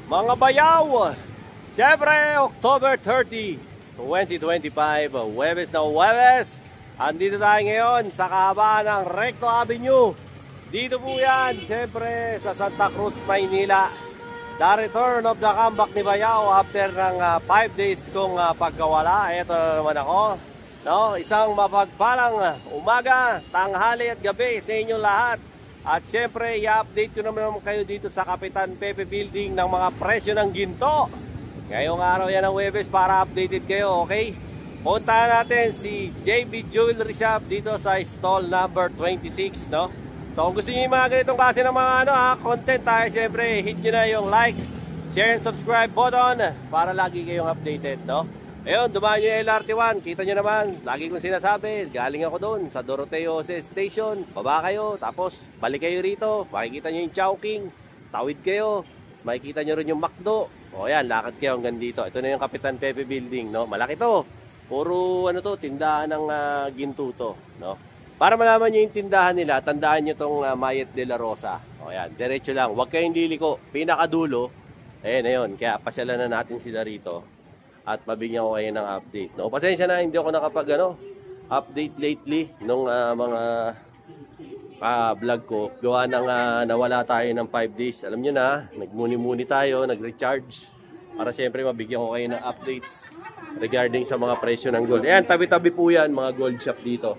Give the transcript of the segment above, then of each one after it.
mga bayaw! Siyempre, October 30, 2025, Huwebes na Huwebes. Andito tayo ngayon sa kahabaan ng Recto Avenue. Dito po yan, siyempre, sa Santa Cruz, Maynila. The return of the comeback ni Bayaw after ng 5 days kong pagkawala. Ito na naman ako. No, isang mapagpalang umaga, tanghali at gabi sa inyong lahat. At syempre, i-update ko naman kayo dito sa Kapitan Pepe Building ng mga presyo ng ginto. Ngayong araw yan ang Huwebes para updated kayo, okay? Puntahan natin si JB Jewelry Shop dito sa stall number 26, no? So kung gusto niyo yung mga ganitong klase ng mga content tayo, syempre, hit nyo na yung like, share and subscribe button para lagi kayong updated, no? Ayun, dumaan yung LRT1. Kita nyo naman, lagi kong sinasabi, galing ako doon sa Doroteo Station. Baba kayo, tapos balik kayo rito. Makikita nyo yung Chowking. Tawid kayo, makikita nyo rin yung McDo. O yan, lakad kayo hanggang dito. Ito na yung Kapitan Pepe Building, no? Malaki to. Puro ano to, tindahan ng ginto to, no? Para malaman nyo yung tindahan nila, tandaan nyo tong Mayet de la Rosa. O yan, diretso lang. Huwag kayong liliko. Pinakadulo. Ayun, ayun. Kaya pasyalan na natin sila rito. At mabigyan ko kayo ng update. No, pasensya na, hindi ako nakapag update lately nung mga vlog ko. Gawa ng nawala tayo ng 5 days. Alam nyo na, nagmuni-muni tayo, nag-recharge. Para siyempre mabigyan ko kayo ng updates regarding sa mga presyo ng gold. Ayan, tabi-tabi po yan, mga gold shop dito.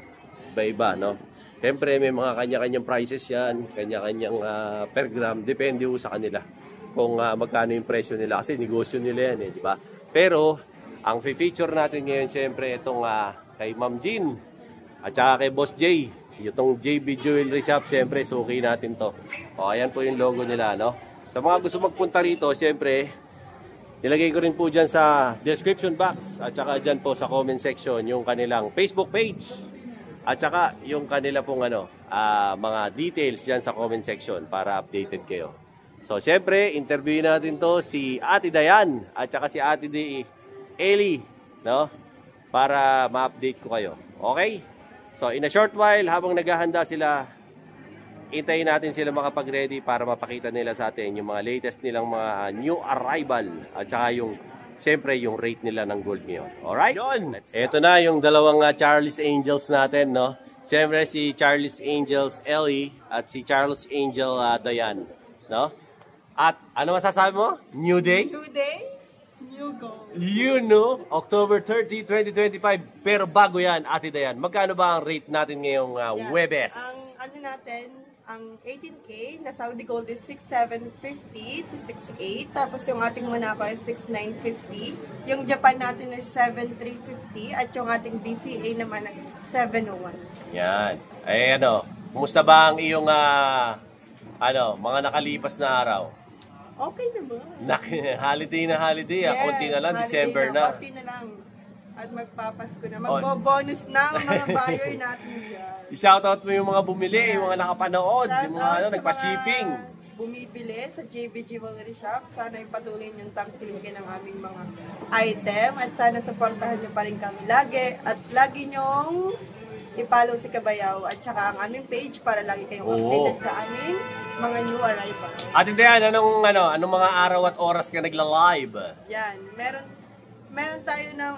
Iba-iba, no? Siyempre may mga kanya-kanyang prices yan, kanya-kanyang per gram. Depende po sa kanila kung magkano yung presyo nila. Kasi negosyo nila yan, di ba? Pero, ang feature natin ngayon, siyempre, itong kay Ma'am Jean at saka kay Boss J. Itong JB Jewelry Shop, siyempre, suki natin to. O, ayan po yung logo nila, no? Sa mga gusto magpunta rito, siyempre, nilagay ko rin po dyan sa description box at saka dyan po sa comment section yung kanilang Facebook page at saka yung kanila pong mga details dyan sa comment section para updated kayo. So, siyempre, interview natin to si Ate Dayan at saka si Ate Eli, no? Para ma-update ko kayo. Okay? So, in a short while, habang naghahanda sila, hintayin natin sila makapag-ready para mapakita nila sa atin yung mga latest nilang mga new arrival at saka yung, siyempre, yung rate nila ng gold ngayon. Alright? Ito na yung dalawang Charles Angels natin, no? Siyempre, si Charles Angels Eli at si Charles Angel Dayan, no? At ano masasabi mo? New day? New day, new goal. You know, October 30, 2025. Pero bago yan, Ate Dayan, magkano ba ang rate natin ngayong Huwebes? Ang natin, ang 18K na Saudi Gold is 6,750 to 6,800. Tapos yung ating Monaco is 6,950. Yung Japan natin is 7,350. At yung ating BCA naman ay 701. Yan. Ay kumusta ba ang iyong mga nakalipas na araw? Okay naman. Holiday na holiday. Yes, konti na lang, December na. Konti na lang. At magpapasko na. Magbo-bonus na ang mga buyer natin yan. I-shoutout mo yung mga bumili, yung mga nakapanood, yung mga nagpa-shipping. Bumibili sa JB Jewelry Shop. Sana ipatuloy niyong tangkilikin ang aming mga item. At sana supportahan niyo pa rin kami lagi. At lagi niyong i-follow si Kabayaw at saka ang aming page para lagi kayong updated sa aming mga new arrival. At hindi yan, anong mga araw at oras ka nagla-live? Yan, meron tayo ng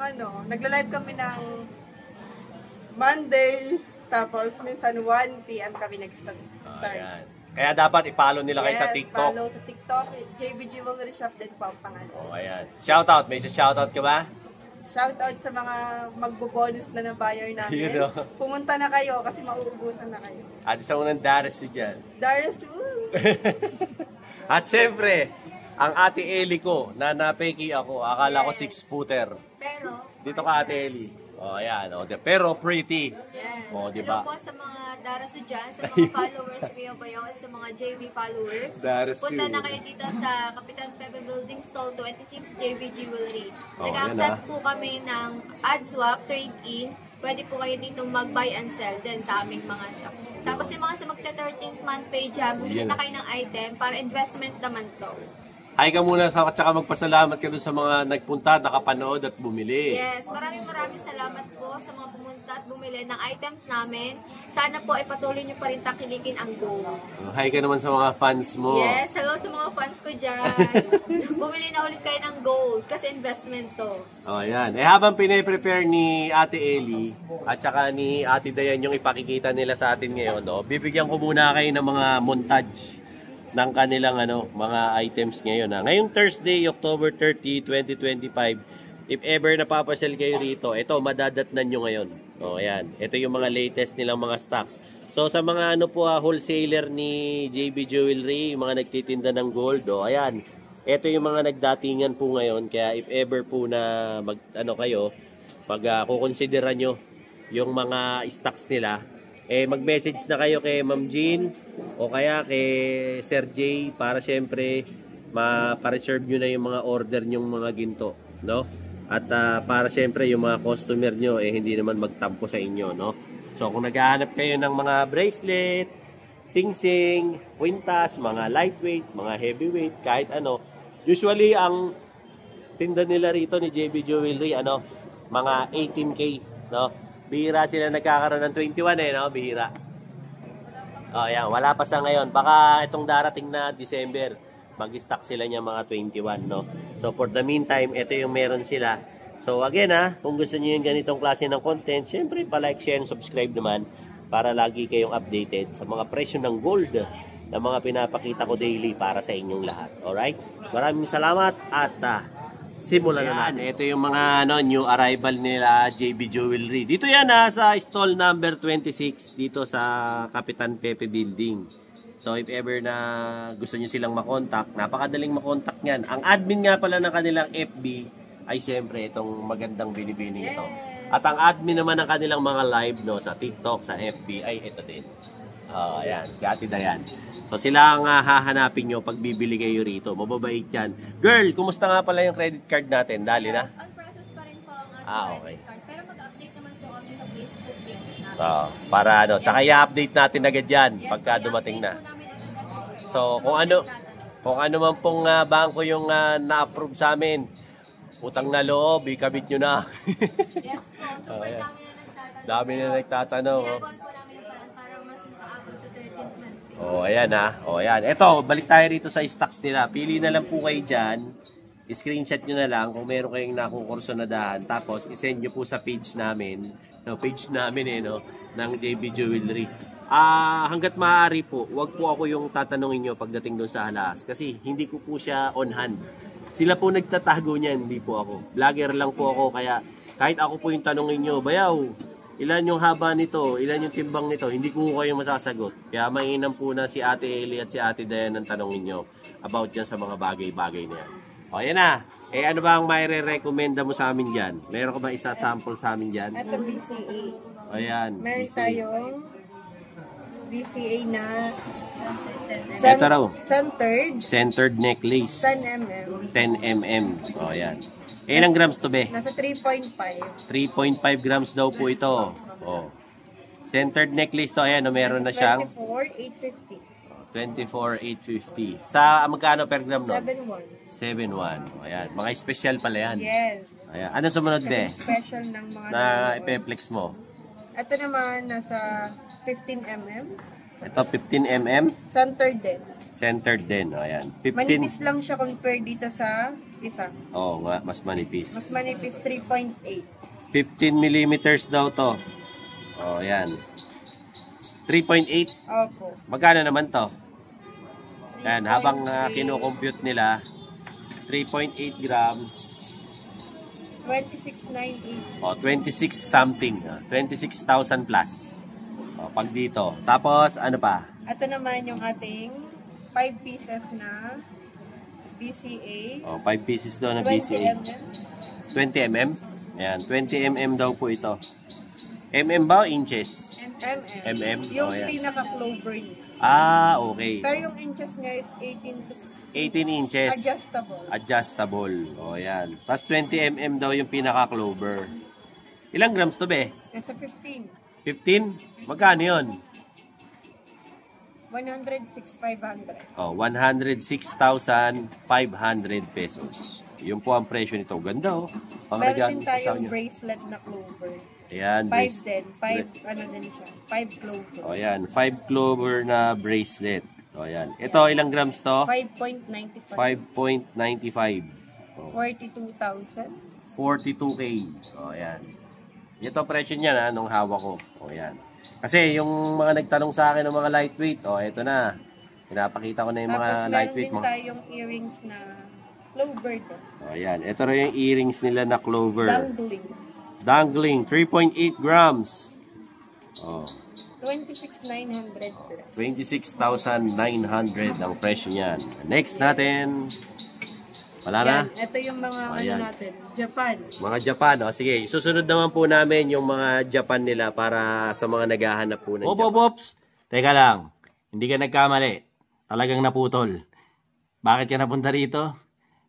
nagla-live kami ng Monday, tapos minsan 1 PM kami nag-start. Yan. Kaya dapat i-follow nila kayo sa TikTok. Follow sa TikTok, JB Jewelry Shop din po ang pangalan. Ayan. Shoutout, may shoutout ka ba? Shoutout sa mga magbo-bonus na ng buyer namin. Pumunta na kayo kasi mauubusan na kayo. At isang unang Darasu dyan. Darasu! At siyempre, ang Ate Eli ko, na napeki ako, akala ko 6-footer. Pero, dito ka Ate Eli. Ayan. Pero pretty. Yes. Diba? Hello po sa mga Darasu dyan, sa mga followers Kuya Bayaw at sa mga JB followers. Darasu. Punta na kayo dito sa Kapitan Pepe Building Stall 26 JB Jewelry. Nag-accept po kami ng ad swap, trade-in. Pwede po kayo dito mag-buy and sell din sa aming mga shop. Tapos yung mga sa magta 13th month pay jam, bumili na kayo ng item para investment naman to. Hi ka muna sa at saka magpasalamat ka dun sa mga nagpunta, nakapanood at bumili. Yes, maraming salamat po sa mga pumunta at bumili ng items namin. Sana po ay patuloy nyo pa rin takilikin ang gold. Hi ka naman sa mga fans mo. Yes, hello sa mga fans ko dyan. Bumili na ulit kayo ng gold kasi investment to. Oh, yan. Habang pine-prepare ni Ate Ellie at saka ni Ate Dayan yung ipakikita nila sa atin ngayon, bibigyan ko muna kayo ng mga montage ng kanilang mga items ngayon. Ngayong Thursday, October 30, 2025, if ever napapasyal kayo rito, ito, madadatnan nyo ngayon. O, ayan. Ito yung mga latest nilang mga stocks. So, sa mga wholesaler ni JB Jewelry, yung mga nagtitinda ng gold, ayan. Ito yung mga nagdatingan po ngayon. Kaya if ever po na kayo, pag kukonsidera nyo yung mga stocks nila, mag-message na kayo kay Ma'am Jean o kaya kay Sir J para siyempre ma-reserve nyo na yung mga order nyong mga ginto, no? At para siyempre yung mga customer nyo hindi naman magtampo sa inyo, no? So kung naghahanap kayo ng mga bracelet, sing-sing, kwintas, mga lightweight, mga heavyweight, kahit usually ang tinda nila rito ni JB Jewelry mga 18K, no? Bihira sila nagkakaroon ng 21 no? Bihira. Ayan, wala pa sa ngayon. Baka itong darating na December, mag-stock sila niya mga 21, no? So for the meantime, ito yung meron sila. So again kung gusto niyo yung ganitong klase ng content, syempre pa-like, share, and subscribe naman para lagi kayong updated sa mga presyo ng gold na mga pinapakita ko daily para sa inyong lahat. Alright? Maraming salamat at simulan na natin. Ito yung mga new arrival nila JB Jewelry. Dito yan sa stall number 26 dito sa Kapitan Pepe Building. So if ever na gusto niyo silang makontak, napakadaling makontak niyan. Ang admin nga pala ng kanilang FB ay siyempre itong magandang binibining ito. At ang admin naman ng kanilang mga live sa TikTok, sa FB ay ito din. Ayan, si Ate Dayan. So sila ang hahanapin nyo pag bibili kayo rito. Mababait yan. Girl, kumusta nga pala yung credit card natin? Dali na? Yes, on process pa rin po ang ating okay. credit card. Pero mag-update naman po kami sa Facebook page natin. Para tsaka i-update natin agad yan pagka Yes, dumating na. po namin agad-agad. So kung ano man pong bangko yung na-approve sa amin, utang na loob, ikabit nyo na. Yes po, super Ayan. dami na nagtatanong. Dami na nagtatanong. Ginagawan po namin ang paraan para mas maabot sa 13th month. Ayan ayan. Ito, balik tayo rito sa stocks nila. Pili na lang po kayo dyan. Screenshot nyo na lang kung meron kayong nakukurso na dahan. Tapos, isend nyo po sa page namin. Ng JB Jewelry. Hanggat maaari po, wag po ako yung tatanungin nyo pagdating doon sa halas. Kasi hindi ko po siya on hand. Sila po nagtatago niyan, hindi po ako. Vlogger lang po ako, kaya kahit ako po yung tanungin nyo, bayaw, ilan yung haba nito, ilan yung timbang nito, hindi ko kayo masasagot. Kaya mainam po na si Ate Ellie at si Ate Dayan ang tanungin nyo about dyan sa mga bagay-bagay na yan. O, yan na. Ano ba ang maire-recommenda mo sa amin dyan? Meron ka ba isa sample sa amin dyan? Ito BCA. O, yan. Meron tayong BCA na Ito raw. Centered necklace. 10 mm. 10 mm. O, yan. Ilang grams to be? Nasa 3.5. 3.5 grams daw po ito. Oh. Centered necklace to. Ayan, meron na siyang 24,850. 24,850. Sa magkano per gram no? 7.1. 7.1. Ayan, mga special pala yan. Yes. Ayan. Ano sumunod be? Special ng mga Na ipeplex mo? Ito naman nasa 15 mm. Ito 15 mm. Centered din. Centered din. Ayan. 15. Manipis lang siya compared dito sa isa. Oo nga, mas manipis. Mas manipis 3.8. 15 millimeters daw to. Oh, ayan. 3.8. Opo. Magkano naman to? Ayan, habang kino-compute nila, 3.8 grams. 26,980. O, 26 something. 26,000 plus. O, pag dito. Tapos, ano pa? Ito naman yung ating 5 pieces na BCA. O, 5 pieces daw na 20 BCA. mm. 20 mm? Ayan, 20 mm daw po ito. Mm ba o inches? MM. Yung Oh, yan. pinaka-clover niya. Okay. Pero yung inches niya is 18 to 18 inches. adjustable. Adjustable. O, yan. Tapos 20 mm daw yung pinaka-clover. Ilang grams to be? Nasa 15. 15? Magkano yun? 106,500. Oh, 106,500 pesos. Yun po ang presyo nito. Ganda oh. Meron din tayong bracelet na clover. Ayan. 5 din. 5 ano din siya. 5 clover. O yan, 5 clover na bracelet. O yan. Ito, ilang grams to? 5.95. 5.95. O, 42,000. 42K. O yan. Ito presyo niya na nung hawak ko. O yan. Kasi yung mga nagtanong sa akin ng mga lightweight, o ito na. Pinapakita ko na yung mga lightweight. Tapos meron din tayong earrings na clover to. O yan. Ito rin yung earrings nila na clover. Dangling. Dangling. 3.8 grams. O. 26,900 plus. 26,900 ang presyo niyan. Next natin. Wala na? Yan, ito yung mga ano natin, Japan. Mga Japan. O, sige, susunod naman po namin yung mga Japan nila para sa mga naghahanap po ng Japan. Ops! Teka lang. Hindi ka nagkamali. Talagang naputol. Bakit ka napunta rito?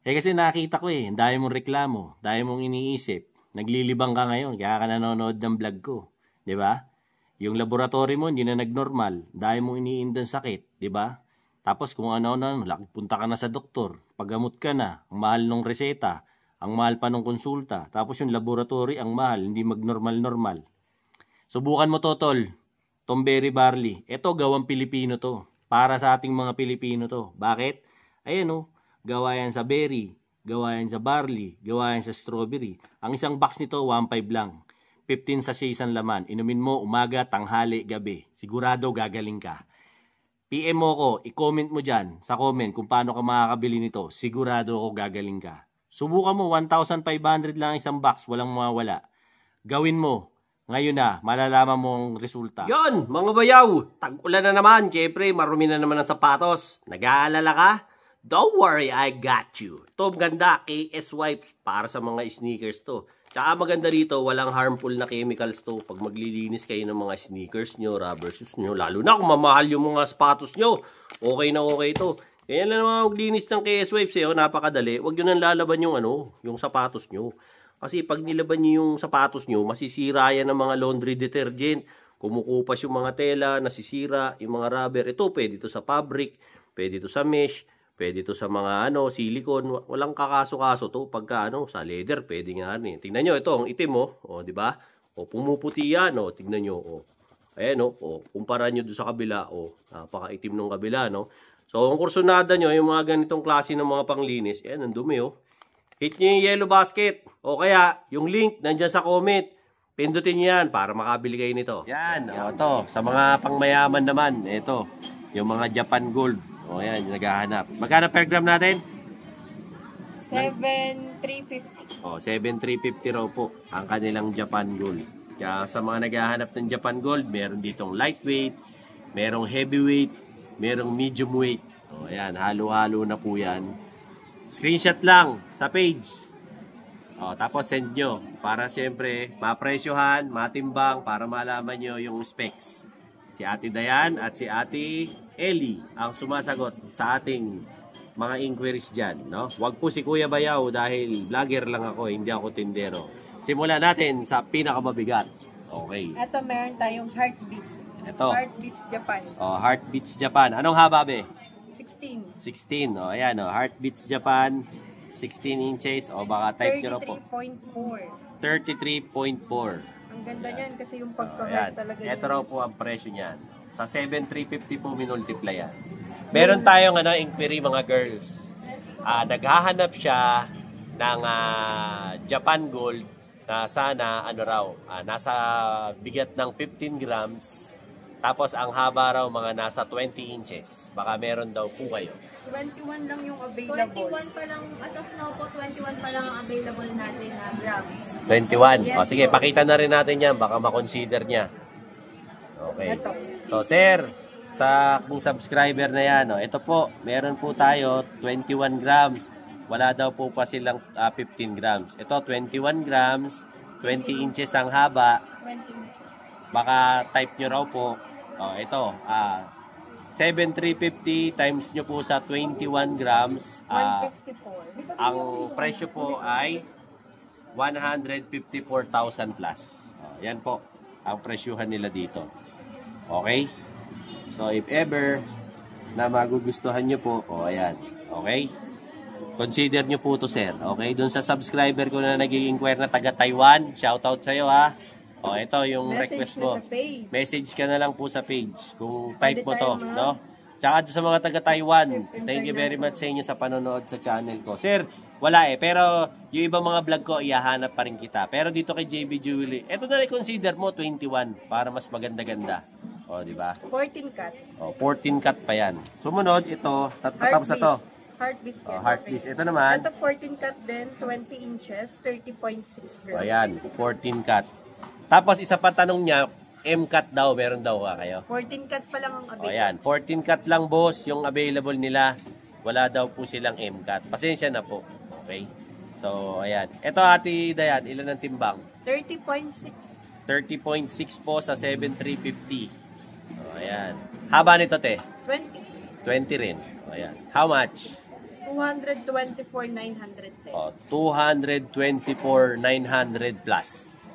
Kasi nakita ko ang dami mong reklamo. Dami mong iniisip. Naglilibang ka ngayon. Kaya ka nanonood ng vlog ko. Diba? Yung laboratory mo, hindi na nagnormal. Dahil mo iniindan sakit, di ba? Tapos kung ano-ano, punta ka na sa doktor. Paggamot ka na, ang mahal ng reseta, ang mahal pa ng konsulta. Tapos yung laboratory, ang mahal, hindi magnormal-normal. Subukan mo to, tol. Tomberry barley. Ito, gawang Pilipino to. Para sa ating mga Pilipino to. Bakit? Ayan o, gawa yan sa berry, gawa yan sa barley, gawa yan sa strawberry. Ang isang box nito, 1.5 lang. 15 sa isang laman. Inumin mo umaga, tanghali, gabi. Sigurado gagaling ka. PM mo ko, i-comment mo dyan sa comment kung paano ka makakabili nito. Sigurado ako gagaling ka. Subukan mo, 1,500 lang isang box, walang mawawala. Gawin mo. Ngayon na, malalaman mo ang resulta. Yon, mga bayaw. Tag-ulan na naman. Siyempre, marumi na naman ang sapatos. Nag-aalala ka? Don't worry, I got you. Ito ganda, KS Wipes para sa mga sneakers to. Tsaka maganda rito, walang harmful na chemicals to. Pag maglilinis kayo ng mga sneakers nyo, rubber shoes nyo, lalo na kung mamahal yung mga sapatos nyo, okay na okay to. Kaya lang naman maglinis ng KS Wipes napakadali. Huwag nyo nang lalaban yung yung sapatos nyo. Kasi pag nilaban nyo yung sapatos nyo, masisira yan ng mga laundry detergent. Kumukupas yung mga tela, nasisira, yung mga rubber. Ito, pwede ito sa fabric, pwede ito sa mesh, pwede ito sa mga silicone. Walang kakaso-kaso to. Pagka sa leather, pwede nga rin. Tingnan nyo, ito, ang itim di ba? Pumuputi yan, tingnan nyo, ayan, kumpara nyo doon sa kabila, napaka-itim ng kabila, So, ang kursunada nyo, yung mga ganitong klase ng mga panglinis, ayan, ang dumi, Hit nyo yung yellow basket. O kaya, yung link, nandyan sa comment. Pindutin nyo yan para makabili kayo nito. Yan, ito. Sa mga pangmayaman naman, ito. Yung mga Japan Gold. O yan, naghahanap. Magkano per gram natin? 7,350. O, 7,350 raw po ang kanilang Japan Gold. Kaya sa mga naghahanap ng Japan Gold, meron ditong lightweight, merong heavyweight, merong medium weight. O yan, halo-halo na po yan. Screenshot lang sa page. Tapos send nyo para siyempre mapresyohan, matimbang para malaman nyo yung specs. Si Ate Dayan at si Ate Ellie ang sumasagot sa ating mga inquiries dyan. Huwag po si Kuya Bayaw dahil vlogger lang ako, hindi ako tindero. Simulan natin sa pinakamabigat. Okay. Ito meron tayong Heartbeats. Ito. Heartbeats Japan. Heartbeats Japan. Anong haba be? 16. Ayan, Heartbeats Japan, 16 inches, baka type nyo po. 33.4. Ang ganda niyan kasi yung pagka-heart talaga. Ito raw po ang presyo niyan. Sa 7,350 po minultiply yan. Meron tayong inquiry mga girls. Naghahanap siya ng Japan Gold na sana nasa bigat ng 15 grams. Tapos ang haba raw mga nasa 20 inches. Baka meron daw po kayo. 21 lang yung available. 21 pa lang, as of now po, 21 pa lang ang available natin na grams. 21? Yes, Sige, pakita na rin natin yan. Baka makonsider niya. Okay. Ito. So, sir, sa kung subscriber na yan, ito po, meron po tayo 21 grams. Wala daw po pa silang 15 grams. Ito, 21 grams, 20 inches ang haba. 20. Baka type nyo raw po. Ito, 7,350 times nyo po sa 21 grams. 154. Ang presyo po ay 154,000 plus. Yan po ang presyuhan nila dito. Okay? So, if ever na magugustuhan nyo po, o ayan, okay? Consider nyo po to, sir. Okay? Doon sa subscriber ko na nag-inquire na taga Taiwan, shoutout sa'yo ha. O, ito yung request mo. Message ka na lang po sa page kung type mo to, no? Tsaka sa mga taga Taiwan, thank you very much sa inyo sa panonood sa channel ko. Sir, wala pero yung ibang mga vlog ko, ihahanap pa rin kita. Pero dito kay JB Jewelry, ito na consider mo 21 para mas maganda-ganda. O, di ba? 14 cut. O, 14 cut pa yan. Sumunod, ito, tapos na to. Heartbeat yan. Heartbeat. Ito naman. Ito 14 cut din, 20 inches, 30.6 grams. Ayan, 14 cut. Tapos isa pa tanong niya, M-cut daw, meron daw kayo? 14 cut pa lang ang available. Ayan, 14 cut lang boss, yung available nila. Wala daw po silang M-cut. Pasensya na po. Okay? So, ayan. Ito Ate Dayan, ilan ang timbang? 30.6. 30.6 po sa 7,350. Ayan. Haba nito, te? 20. 20 rin. Ayan. How much? 224,910. 224,900 plus.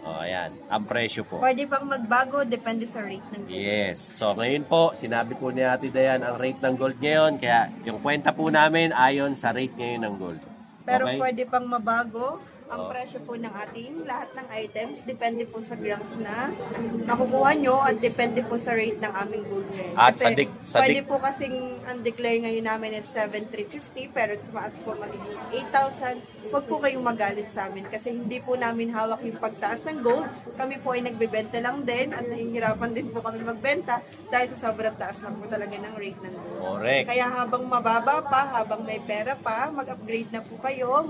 Ayan. Ang presyo po. Pwede pang magbago, depende sa rate ng gold. Yes. So, ngayon po, sinabi po ni Ate Dayan ang rate ng gold ngayon. Kaya, yung kwenta po namin ayon sa rate ngayon ng gold. Pero okay? pwede pang mabago. Ang presyo po ng ating lahat ng items, depende po sa grams na nakukuha nyo at depende po sa rate ng aming gold ngayon. At Kasi sa pwede po kasing ang declare ngayon namin is 7,350 pero tumaas po magiging 8,000. Huwag po kayong magalit sa amin kasi hindi po namin hawak yung pagtaas ng gold. Kami po ay nagbebenta lang din at nahihirapan din po kami magbenta dahil sa sobrang taas na po talaga ng rate ng gold. Correct. Kaya habang mababa pa, habang may pera pa, mag-upgrade na po kayo,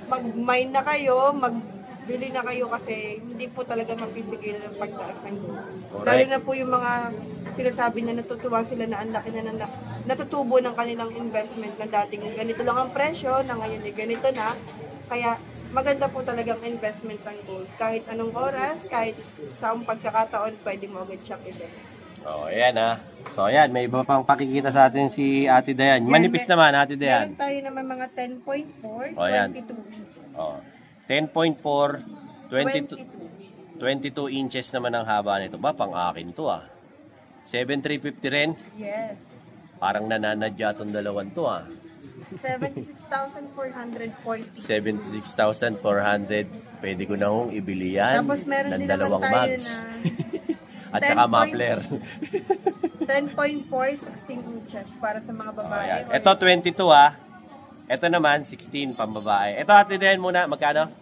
mag-mine na kayo, magbili na kayo kasi hindi po talaga mapipigilan ng pagtaas ng gold. Lalo na po yung mga sinasabi na natutuwa sila na ang laki na natutubo ng kanilang investment na dating ganito lang ang presyo, na ngayon ay ganito na. Kaya maganda po talagang investment ng gold. Kahit anong oras, kahit sa pagkakataon, pwede mo agad siyang i-bet. Ayan ha. So, ayan, may iba pang pakikita sa atin si Ate Dayan. Manipis naman, Ate Dayan. Meron tayo naman mga 10.4, ayan. 22 inches. 10.4, 22 inches naman ang haba nito. Ba, pang akin to 7,350 rin. Yes. Parang nananadya itong dalawan to 76,440. 76,400. Pwede ko na hong ibili yan. Tapos meron ng din naman dalawang tayo mags. na At saka muffler. 10.4, 16 inches para sa mga babae. Ito 22 Ito naman 16 pambabae. Ito Ate Dayan muna, magkano?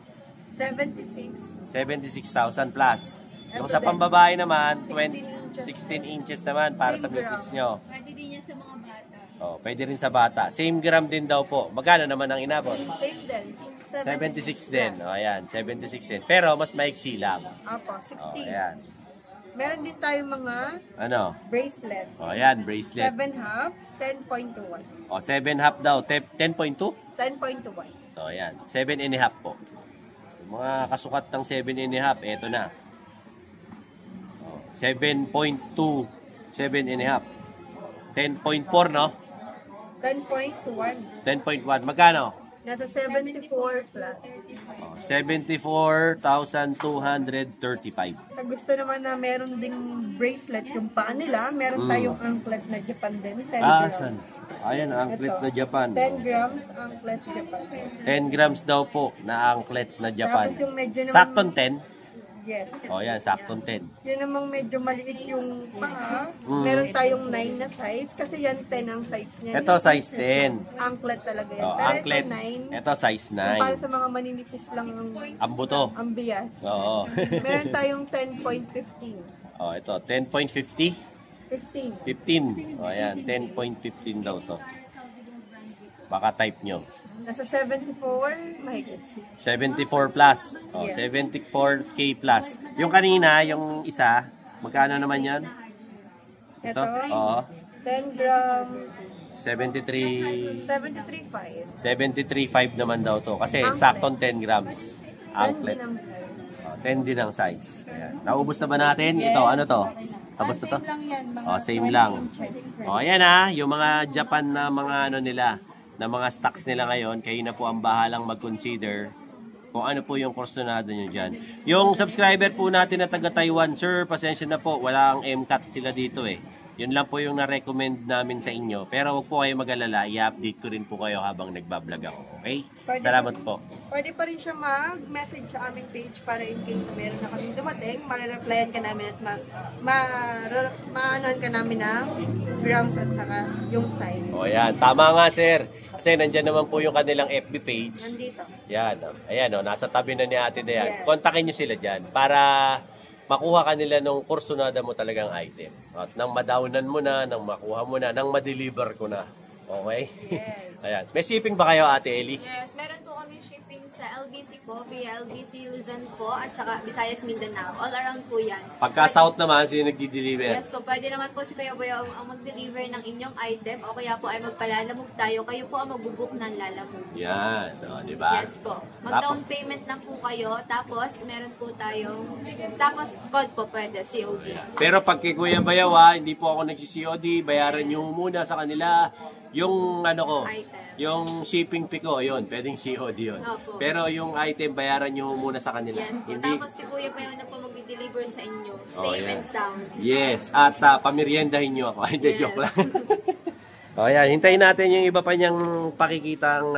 76. 76,000 plus. Yung Ito sa din. pambabae naman, 16 16 inches naman para sa Same misis gram. nyo. Pwede din yan sa mga bata. Pwede rin sa bata. Same gram din daw po. Magkano naman ang inabot? Same din. 76 din. Ayan, 76 din. Pero mas maiksi lang. Apo, 16. Ayan. Meron din tayo mga Ano? bracelet. Ayan, bracelet. 7 half, 10.21. 7 half daw. 10.2? 10.21. Ayan. 7 and a half po. Yung mga kasukat ng 7 and a half, eto na. 7.2, 7 and a half. 10.4, no? 10.1. 10.1. Magkano? Nasa 74 plus. 74,235. Sa gusto naman na meron ding bracelet yung paa nila, meron tayong anklet na Japan din, 10 grams. Saan? Ayan, anklet na Japan. 10 grams, anklet Japan. 10 grams daw po na anklet na Japan. Tapos yung medyo naman... Saktong 10? Yes. Yan, saktong 10. Yun namang medyo maliit yung paa. Meron tayong 9 na size kasi yan 10 ang size niya. Ito size 10. Anklet talaga yan. Pero Anklet. ito 9. Ito size Para 9. sa mga maninipis lang Ang buto. ang bias. Oo. Meron tayong 10.15. Ito, 10.50? 15. 15. Ayan, 10.15 daw to. Baka type nyo. Nasa 74, mahigit 74 plus. Yes. 74K plus. Yung kanina, yung isa, magkano naman yan? Ito, Oo. 10 grams, 73. 73.5. 73.5 naman daw to. Kasi Anklet. saktong 10 grams. 10 Anklet. din ang size. 10 din ang size. Ayan. Naubos na ba natin? Ito, ano to? Tapos na to? Same lang yan. Mga Same 20 lang. inches. Ayan yung mga Japan na mga ano nila, na mga stocks nila ngayon, kayo na po ang bahalang mag-consider kung ano po yung kursunado nyo dyan. Yung subscriber po natin na taga Taiwan, sir, pasensya na po, wala ang M-cut sila dito Yun lang po yung na-recommend namin sa inyo. Pero huwag po kayo mag-alala, i-update ko rin po kayo habang nagbablog ako. Okay? Salamat po. Pwede pa rin siya mag-message sa aming page para in case na meron na kaming dumating, marireplyan ka namin at maanoan ka namin ng grams at saka yung sign. O yan, tama nga sir. Kasi nandyan naman po yung kanilang FB page. Nandito. Yan, ayan o, nasa tabi na ni Ate Dayan. Yes. Kontakin nyo sila dyan para makuha ka nila nung kursunada mo talagang item. At nang madownan mo na, nang makuha mo na, nang ma-deliver ko na. Okay? Yes. Ayan. May shipping ba kayo, Ate Eli? Yes, meron po kami shipping sa LBC po, via LBC Luzon po, at saka Visayas, Mindanao. All around po yan. Pagka south naman, sino nagdi-deliver? Yes po, pwede naman po si Kuya Boy ang mag-deliver ng inyong item o kaya po ay magpalalamog tayo. Kayo po ang magbubook ng lalamog. Yan, o, di ba? Yes po. Mag-down payment lang po kayo, tapos meron po tayong, tapos code po pwede, COD. Pero pag kay Kuya Bayaw, hindi po ako nagsi-COD, bayaran nyo muna sa kanila yung ano ko, Item. yung shipping fee ko, yun, pwedeng COD yun. Opo. Pero yung item, bayaran nyo muna sa kanila. Yes po. Hindi, Tapos si Kuya Boy na po mag-deliver sa inyo. Oh, Safe yeah. and sound. yes, at pameriendahin nyo ako. Hindi, Yes. joke lang. O yan, hintayin natin yung iba pa niyang pakikitang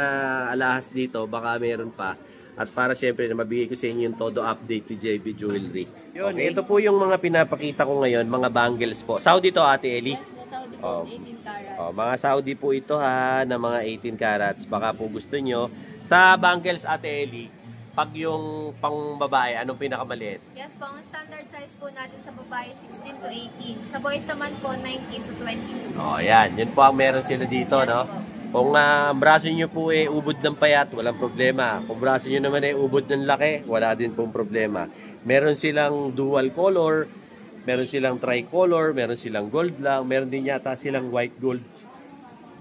alahas dito, baka meron pa. At para siyempre na mabigay ko sa inyo yung todo update ni JB Jewelry. Yun, ito po yung mga pinapakita ko ngayon, mga bangles po. Saudi to, Ate Eli. Yes po, Saudi Oh. gold, 18 carats. Oh, mga Saudi po ito ha, na mga 18 carats. Baka po gusto nyo. Sa bangles, Ate Eli, pag yung pang babae, anong pinakamaliit? Yes po, ang standard size po natin sa babae 16 to 18. Sa boys naman po 19 to 22. Oh, yan. Yun po ang meron sila dito, Yes no? po. Kung braso nyo po ubod ng payat, walang problema. Kung braso nyo naman ubod ng laki, wala din pong problema. Meron silang dual color, meron silang tricolor, meron silang gold lang, meron din yata silang white gold.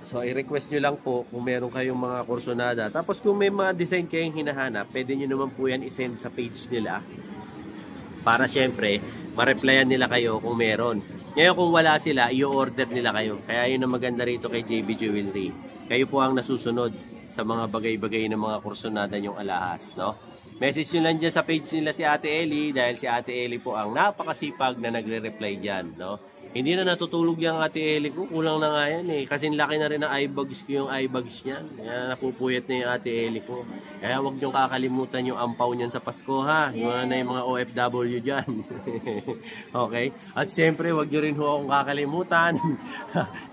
So, i-request nyo lang po kung meron kayong mga kursonada. Tapos kung may mga design kayong hinahanap, pwede nyo naman po yan isend sa page nila. Para syempre, ma-replyan nila kayo kung meron. Ngayon kung wala sila, i-order nila kayo. Kaya yun ang maganda rito kay JB Jewelry. Kayo po ang nasusunod sa mga bagay-bagay ng mga kursonada nyong alahas, no? Message nyo lang dyan sa page nila si Ate Eli dahil si Ate Eli po ang napakasipag na nagre-reply dyan, no? Hindi na natutulog yung Ate Eli ko, kulang na nga yan eh. Kasi laki na rin ang eyebags ko yung eyebags niyan. Kaya napupuyat na yung Ate Eli ko. Kaya huwag niyong kakalimutan yung ampaw niyan sa Pasko ha. Yung na yung mga OFW dyan. Okay? At siyempre, huwag niyo rin ho akong kakalimutan.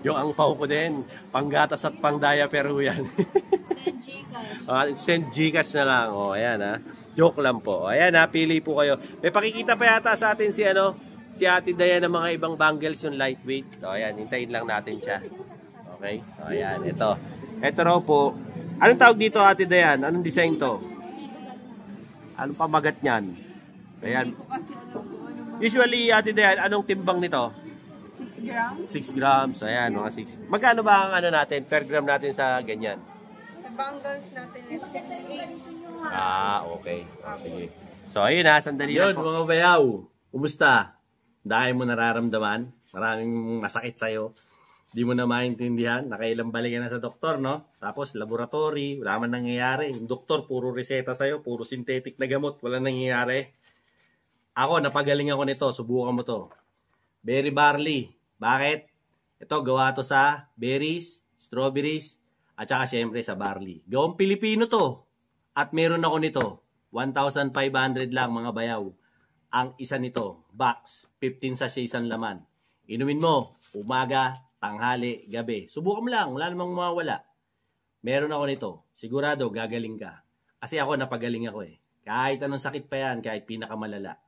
Yung ampaw ko din. Panggatas at pang-diaper ho yan. Send Gcash. Send Gcash na lang. O, ayan ha. Joke lang po. O, ayan ha, pili po kayo. May pakikita pa yata sa atin si Ate Dayan ng mga ibang bangles yung lightweight. O, ayan, hintayin lang natin siya. Okay? O, ayan, ito. Ito raw po. Anong tawag dito, Ate Dayan? Anong design to? Anong pamagat niyan? Ayan. Hindi ko kasi alam kung ano mga Usually, Ate Dayan, anong timbang nito? 6 grams. 6 grams. Ayan, mga 6. Magkano ba ang ano natin, per gram natin sa ganyan? Sa bangles natin is 6.8. Ah, okay. Sige. So, ayun ha, sandali lang po. Yun, mga bayaw. Kumusta? Dahil mo nararamdaman, maraming masakit sa'yo. Di mo na maintindihan, nakailang balik ka na sa doktor, no? Tapos, laboratory, wala man nangyayari. Yung doktor, puro reseta sa'yo, puro synthetic na gamot, wala nangyayari. Ako, napagaling ako nito, subukan mo to. Berry barley. Bakit? Ito, gawa to sa berries, strawberries, at saka syempre sa barley. Gawang Pilipino to. At meron ako nito, 1,500 lang mga bayaw. Ang isa nito, box, 15 sachet isang laman. Inumin mo, umaga, tanghali, gabi. Subukan mo lang, wala namang mawawala. Meron ako nito, sigurado gagaling ka. Kasi ako, napagaling ako eh. Kahit anong sakit pa yan, kahit pinakamalala.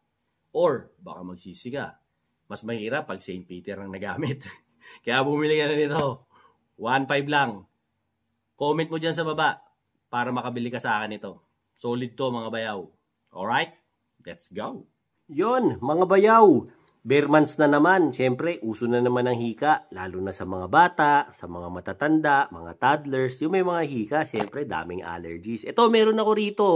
Or, baka magsisi ka. Mas mahirap pag St. Peter ang nagamit. Kaya bumili ka na nito. 1,500 lang. Comment mo dyan sa baba para makabili ka sa akin ito. Solid to mga bayaw. Alright? Let's go! Yon, mga bayaw. Bare months na naman. Siyempre, uso na naman ang hika. Lalo na sa mga bata, sa mga matatanda, mga toddlers. Yung may mga hika, siyempre, daming allergies. Ito, meron ako rito.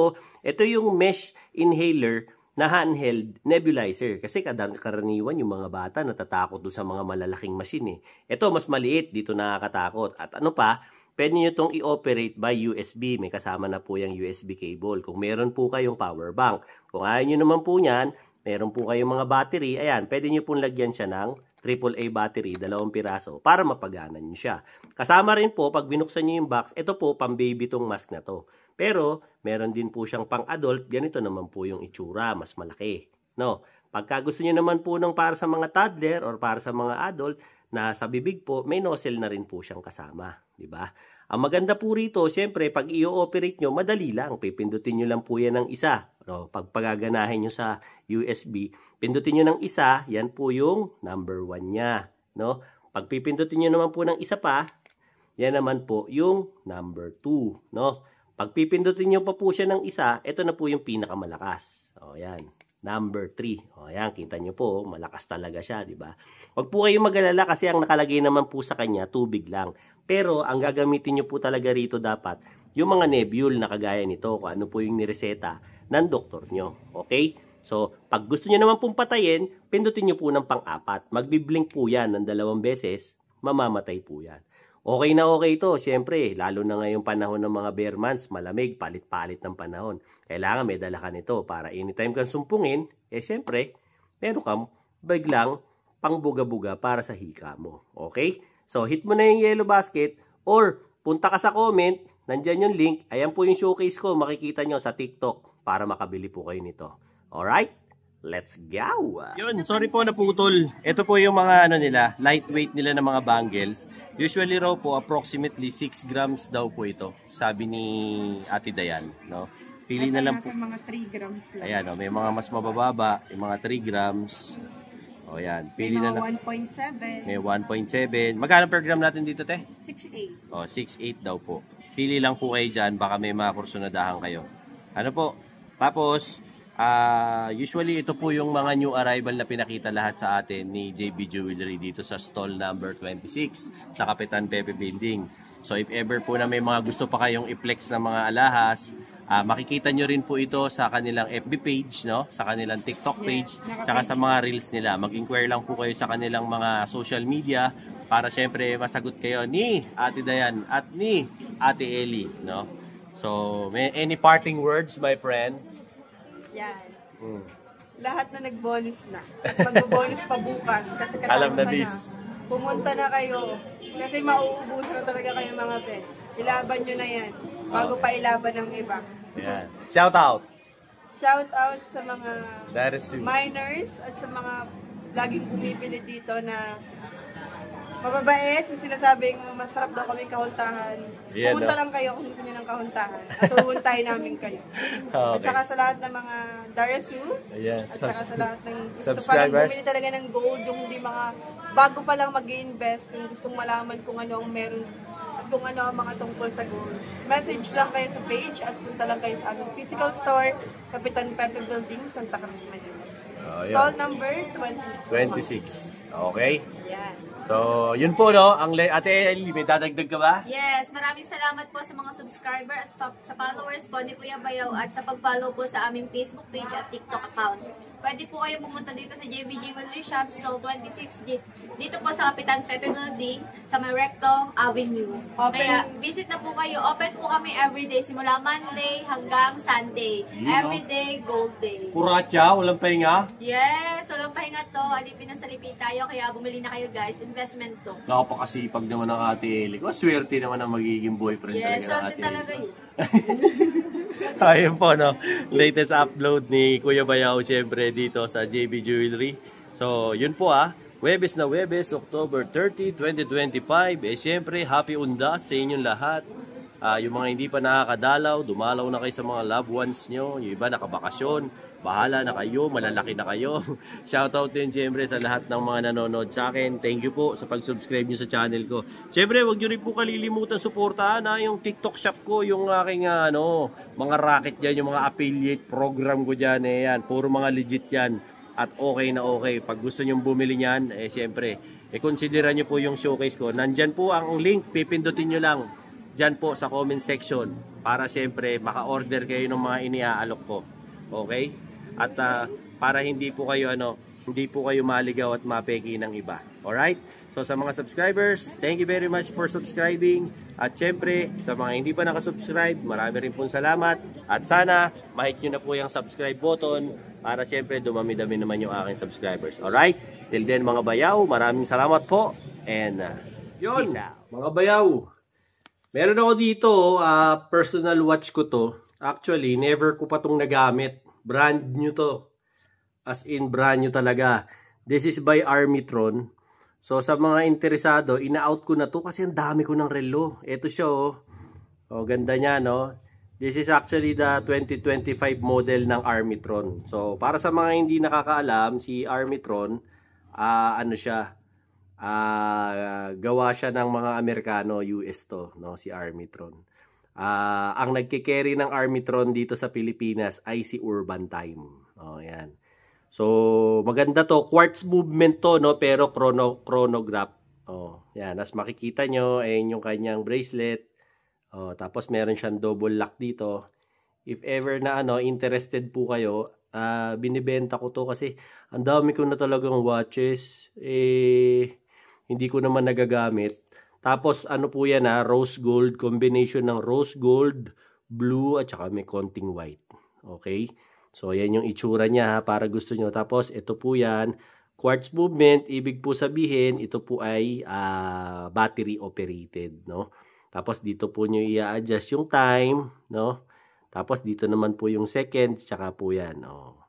Ito yung mesh inhaler na handheld nebulizer. Kasi karaniwan yung mga bata natatakot doon sa mga malalaking machine eh. Ito, mas maliit. Dito nakakatakot. At ano pa, pwede nyo itong i-operate by USB. May kasama na po yung USB cable. Kung meron po kayong power bank. Kung ayaw nyo naman po yan, meron po kayong mga battery, ayan, pwede nyo pong lagyan siya ng AAA battery, 2 piraso, para mapagana nyo siya. Kasama rin po, pag binuksan nyo yung box, ito po, pang baby tong mask na to. Pero, meron din po siyang pang adult, ganito naman po yung itsura, mas malaki. No? Pagka gusto nyo naman po ng para sa mga toddler or para sa mga adult, na sa bibig po, may nozzle na rin po siyang kasama. Diba? Ang maganda po rito, siyempre, pag i-operate nyo, madali lang. Pipindutin nyo lang po yan ng isa. No? Pag pagaganahin nyo sa USB, pindutin nyo ng isa, yan po yung number 1 niya. No? Pag pipindutin nyo naman po ng isa pa, yan naman po yung number 2. No? Pag pipindutin nyo pa po siya ng isa, ito na po yung pinakamalakas. O, yan. Number 3. O, yan, kita nyo po, malakas talaga siya, di ba? Huwag po kayong mag-alala kasi ang nakalagay naman po sa kanya, tubig lang. Pero, ang gagamitin nyo po talaga rito dapat, yung mga nebule na kagaya nito, kung ano po yung nireseta ng doktor nyo. Okay? So, pag gusto nyo naman pong patayin, pindutin nyo po ng pang-4. Magbiblink po yan ng 2 beses, mamamatay po yan. Okay na okay ito, siyempre, lalo na ngayong panahon ng mga bear months, malamig, palit-palit ng panahon. Kailangan may dala ka nito para anytime kang sumpungin, siyempre, meron kang biglang pangbuga-buga para sa hika mo. Okay? So, hit mo na yung yellow basket or punta ka sa comment, nandyan yung link, ayan po yung showcase ko, makikita nyo sa TikTok para makabili po kayo nito. Alright? Let's go! Yun, sorry po naputol. Ito po yung mga nila, lightweight nila ng mga bangles. Usually raw po, approximately 6 grams daw po ito. Sabi ni Ate Dayan. No? Pili na lang po. Mga 3 grams lang. Ayan, may mga mas mabababa, yung mga 3 grams. O yan, pili na lang. May 1.7. May 1.7. Magkano per gram natin dito, te? 6.8. O, 6.8 daw po. Pili lang po kayo dyan, baka may mga kursunadahan kayo. Ano po? Tapos, usually ito po yung mga new arrival na pinakita lahat sa atin ni JB Jewelry dito sa stall number 26 sa Kapitan Pepe Building. So if ever po na may mga gusto pa kayong i-flex na mga alahas, makikita nyo rin po ito sa kanilang FB page, no? Sa kanilang TikTok page, tsaka sa mga reels nila. Mag-inquire lang po kayo sa kanilang mga social media para syempre masagot kayo ni Ate Dayan at ni Ate Ellie, no? So, may any parting words, my friend? Yan. Lahat na nag-bonus na. At mag-bonus pa bukas kasi Alam na katapusan this. na. Pumunta na kayo. Kasi mauubos na talaga kayo mga pe. Ilaban nyo na yan. Bago pa ilaban ng iba. Yan. Shout out. Shout out sa mga That is you. miners at sa mga laging bumibili dito na mababait. Kung sinasabing masarap daw kami kahuntahan. Yeah, Pumunta no? lang kayo kung gusto nyo ng kahuntahan. At huhuntahin namin kayo. At Okay. saka sa lahat ng mga Darasu. Yes. At saka sa lahat ng gusto palang Subscribers. bumili talaga ng gold, yung hindi mga bago pa lang mag-i-invest, yung gustong malaman kung ano ang meron at kung ano ang mga tungkol sa gold. Message lang kayo sa page at punta lang kayo sa aming physical store, Kapitan Pepe Building, Santa Cruz, Manila. Oh, Stall yan. number 26. 26. Okay. Yan. So, yun po, no? Ate Ellie, may dadagdag ka ba? Yes, maraming salamat po sa mga subscriber at sa followers po ni Kuya Bayaw at sa pag-follow po sa aming Facebook page at TikTok account. Pwede po kayo pumunta dito sa JB Jewelry Shop, stall 26, dito po sa Kapitan Pepe Building, sa may Recto Avenue. Open. Kaya visit na po kayo. Open po kami everyday, simula Monday hanggang Sunday. Yun, no? Everyday, gold day. Kuratya, walang pahinga. Yes, walang pahinga to. Alipin na salipin tayo, kaya bumili na kayo guys. Investment to. Napakasipag naman ng Ate Ellie. Kung swerte naman ang magiging boyfriend Yes, talaga ng solid Ate talaga Ellie. yun. Ayun po, no? Latest upload ni Kuya Bayaw, syempre, dito sa JB Jewelry. So, yun po Webes na Webes, October 30, 2025. Syempre, happy undas sa inyong lahat. Yung mga hindi pa nakakadalaw, dumalaw na kayo sa mga loved ones nyo. Yung iba nakabakasyon, bahala na kayo, malalaki na kayo. Shoutout din syempre sa lahat ng mga nanonood sa akin. Thank you po sa pag-subscribe nyo sa channel ko. Syempre, huwag nyo rin po kalilimutan suportahan yung TikTok shop ko, yung aking mga racket dyan, yung mga affiliate program ko dyan. Yan, puro mga legit yan. At okay na okay. Pag gusto nyo bumili nyan, syempre, consider nyo po yung showcase ko. Nandyan po ang link, pipindutin nyo lang dyan po sa comment section para syempre maka-order kayo ng mga iniaalok ko. Okay? At para hindi po kayo maligaw at mapeki ng iba. Alright? So sa mga subscribers, thank you very much for subscribing. At syempre, sa mga hindi pa nakasubscribe, marami rin pong salamat. At sana, mahit nyo na po yung subscribe button para siyempre dumami-dami naman yung aking subscribers. Alright? Till then mga bayaw, maraming salamat po and peace out. Mga bayaw, meron ako dito, personal watch ko to. Actually, never ko pa tong nagamit. Brand new to. As in brand new talaga. This is by Armitron. So sa mga interesado, ina-out ko na to kasi ang dami ko ng relo. Ito siya oh. Oh, ganda niya no. This is actually the 2025 model ng Armitron. So para sa mga hindi nakakaalam, si Armitron, ano siya? Gawa siya ng mga Amerikano, US to, no, si Armitron. Ang nagke-carry ng Armitron dito sa Pilipinas ay si Urban Time. Oh, yan. So, maganda to. Quartz movement to, no? Pero chronograph. Oh, yan. As makikita nyo, ayun yung kanyang bracelet. Oh, tapos meron siyang double lock dito. If ever na interested po kayo, binibenta ko to kasi ang dami ko na talagang watches. Hindi ko naman nagagamit. Tapos ano po yan rose gold. Combination ng rose gold, blue, at saka may konting white. Okay? So, yan yung itsura niya para gusto nyo. Tapos, ito po yan. Quartz movement, ibig po sabihin, ito po ay battery operated, no? Tapos, dito po nyo i-adjust yung time, no? Tapos, dito naman po yung seconds, tsaka po yan, no?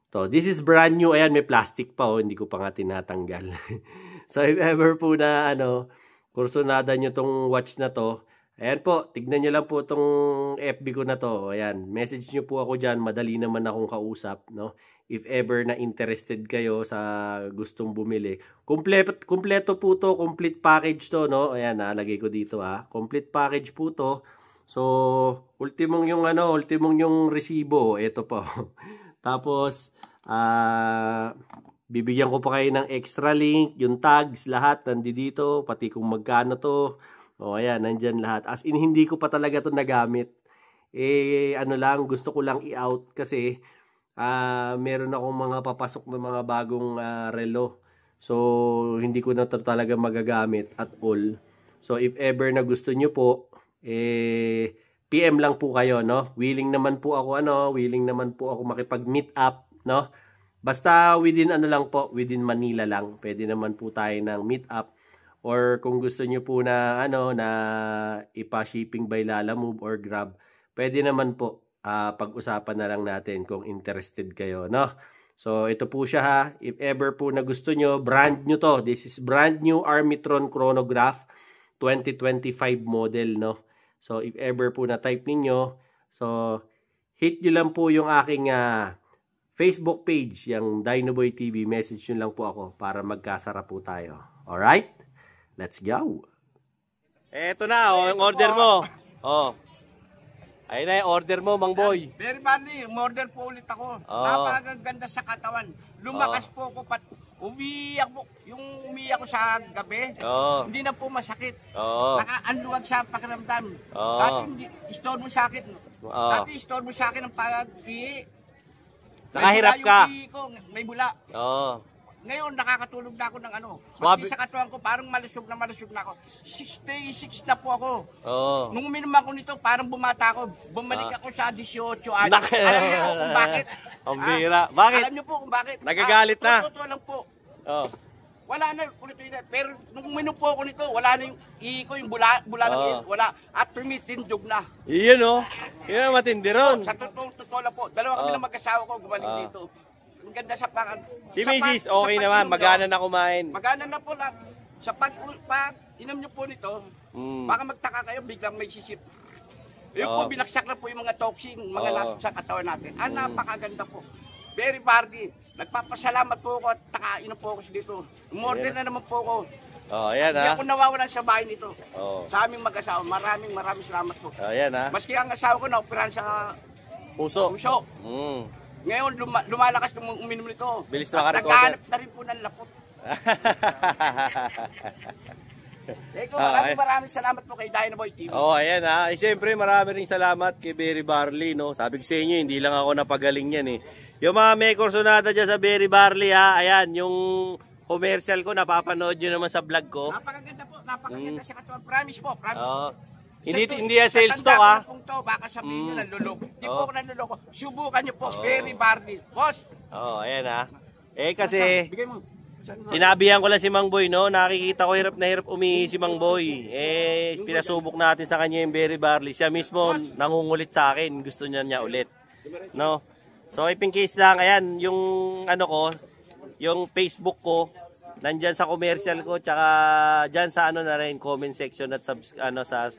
So, this is brand new. Ayan, may plastic pa, oh. Hindi ko pa nga tinatanggal. So, if ever po na, kursunada nyo tong watch na to, ayan po, tignan nyo lang po itong FB ko na to. Ayan, message nyo po ako dyan. Madali naman akong kausap, no? If ever na interested kayo sa gustong bumili. Kompleto po to, complete package to, no? Ayan, nalagay ko dito, complete package po to. So, ultimong yung resibo. Ito po. Tapos, bibigyan ko pa kayo ng extra link, yung tags, lahat nandito, pati kung magkano to. O ayan, nandyan lahat. As in, hindi ko pa talaga ito nagamit. Gusto ko lang i-out kasi meron akong mga papasok na mga bagong relo. So, hindi ko na ito talaga magagamit at all. So, if ever na gusto nyo po, PM lang po kayo, no? Willing naman po ako, makipag-meet up, no? Basta within within Manila lang. Pwede naman po tayo ng meet up. Or kung gusto nyo po na na ipa-shipping by Lalamove or Grab, pwede naman po pag-usapan na lang natin kung interested kayo, no? So ito po siya if ever po na gusto nyo, brand new to. This is brand new Armitron chronograph 2025 model, no? So if ever po na type ninyo, so hit nyo lang po yung aking Facebook page, yung Dinoboy TV, message nyo lang po ako para magkasara po tayo. Alright? Let's go. Eto na, yung order mo. Ayun na yung order mo, Mang Boy. Very funny, order po ulit ako. Napakaganda sa katawan. Lumakas po ako, umiyak ko sa gabi. Hindi na po masakit. Nakaanluwag sa pakiramdam. Dati istorbo sa akin. Dati istorbo sa akin ang pag-i. Nakahirap ka. May bula. Ngayon, nakakatulog na ako ng Maski sa katawan ko, parang malusog na ako. 66 na po ako. Nung uminom ako nito, parang bumata ako. Bumalik ako sa 18 anos. Alam niyo po kung bakit? Ang bira. Bakit? Alam niyo po kung bakit? Nagagalit na. Totoo lang po. Wala na ulit. Pero nung uminom po ako nito, wala na yung yung bula ng wala. At tumitindog na. Iyon Yun ang matindi ron. Sa totoo lang po. Dalawa kami ng mag-asawa ko gumaling dito. Ang ganda sa si Mrs. okay naman, magana na kumain. Magana na po lang. Sa pag inom nyo po nito, baka magtaka kayo, biglang may sisip. Yung po, binaksak na po yung mga toxin, mga lasos sa katawan natin. Napakaganda po. Very party. Nagpapasalamat po ako at nakainom po ako dito. Umorder na naman po ako. Ayan Hindi ako nawawalan sa bahay nito. Sa aming mag-asawa, maraming salamat po. Ayan Maski ang asawa ko na-operahan sa puso. Ngayon, lumalakas nung uminom nito. Bilis na makarecover. Nagkahanap na rin po ng lapot. Maraming salamat po kay Dinoboy TV. Ayan siyempre marami rin salamat kay Berry Barley, no? Sabi ko sa inyo, hindi lang ako napagaling yan Yung mga may kursonada dyan sa Berry Barley ayan, yung commercial ko, napapanood nyo naman sa vlog ko. Napakaganda po, napakaganda sa katawan. Promise po, promise. Hindi yan sales stock, ha? Baka sabihin nyo nanluloko. Hindi po ako nanluloko. Subukan nyo po. Berry barley. Boss! Oo, ayan ha. Kasi, bigay mo. sinabihan ko lang si Mang Boy, no? Nakikita ko hirap na hirap umihi si Mang Boy. Pinasubok natin sa kanya yung berry barley. Siya mismo nangungulit sa akin. Gusto niya ulit. No? So, in case lang, ayan, yung ano ko, yung Facebook ko, nandyan sa commercial ko, tsaka dyan sa ano na rin, comment section at sa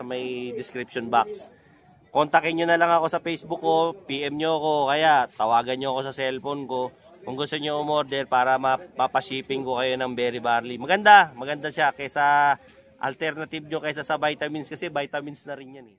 may description box. Kontakin nyo na lang ako sa Facebook ko, PM nyo ako, kaya tawagan nyo ako sa cellphone ko. Kung gusto nyo umorder para mapashipping ko kayo ng berry barley. Maganda siya kaysa alternative nyo kaysa sa vitamins kasi vitamins na rin yan eh.